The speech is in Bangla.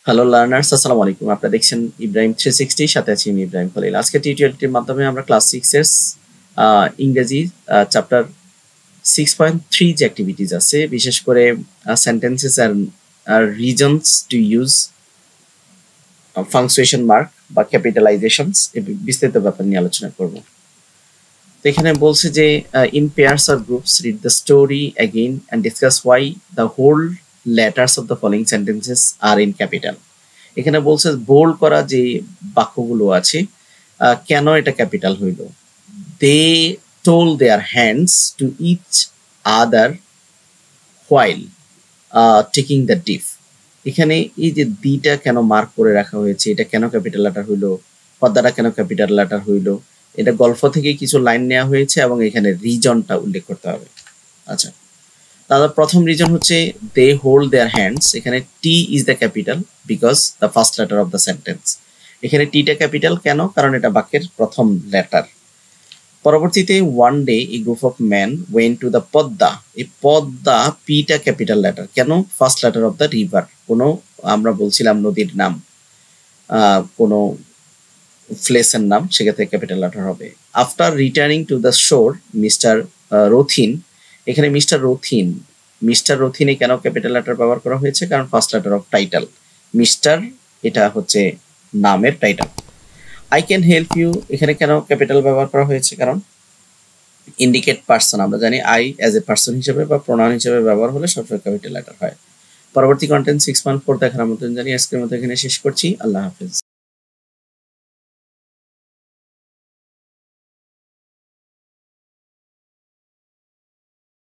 হ্যালো লার্নার্স, আসসালামু আলাইকুম। আপনারা দেখছেন ইব্রাহিম 360, সাথে আছি আমি ইব্রাহিম খলিল। আজকে টিউটোরিয়ালটির মাধ্যমে আমরা ক্লাস 6 এর ইংরেজি চ্যাপ্টার 6.3 যে অ্যাক্টিভিটিস আছে, বিশেষ করে sentences are reasons to use punctuation mark বা ক্যাপিটালাইজেশনস এই বিস্তারিত ব্যাপার নিয়ে আলোচনা করব। তো এখানে বলছে যে in pairs or groups read the story again and discuss why the whole letters of the following sentences are in capital. এখানে বলছে বোল্ড করা যে বাক্যগুলো আছে কেন এটা ক্যাপিটাল হইল। দে টোল their hands to each other while taking the dip. এখানে এই যে দিটা কেন মার্ক করে রাখা হয়েছে, এটা কেন ক্যাপিটাল লেটার হইলো, পদ্মাটা কেন ক্যাপিটাল লেটার হইলো, এটা গল্প থেকে কিছু লাইন নেওয়া হয়েছে এবং এখানে রিজনটা উল্লেখ করতে হবে। আচ্ছা, তাহলে প্রথম রিজন হচ্ছে দে হোল্ড দেয়ার হ্যান্ডস। এখানে T is the capital because the first letter of the sentence. এখানে টিটা ক্যাপিটাল কেন? কারণ এটা বাক্যের প্রথম লেটার। পরবর্তীতে one day A group of man went to the Padma. এই পদ্মা পিটা ক্যাপিটাল লেটার কেন? First letter of the river. কোনো আমরা বলছিলাম নদীর নাম, কোনো প্লেসের নাম, সেক্ষেত্রে ক্যাপিটাল লেটার হবে। আফটার রিটার্নিং টু দ্য শোর মিস্টার রথিন। এখানে মিস্টার রথিনে কেন ক্যাপিটাল লেটার ব্যবহার করা হয়েছে? কারণ first letter of title. Mister এটা হচ্ছে নামের title. I can help you, এখানে কেন ক্যাপিটাল ব্যবহার করা হয়েছে? কারণ ইন্ডিকেট পার্সন, আমরা জানি আই অ্যাজ এ পার্সন হিসেবে বা প্রোনাউন হিসেবে ব্যবহার হলে সবসময় ক্যাপিটাল লেটার হয়। পরবর্তী কন্টেন্ট 6.4 দেখার আমন্ত্রণ জানিয়ে আজকের মতো এখানে শেষ করছি। আল্লাহ হাফেজ।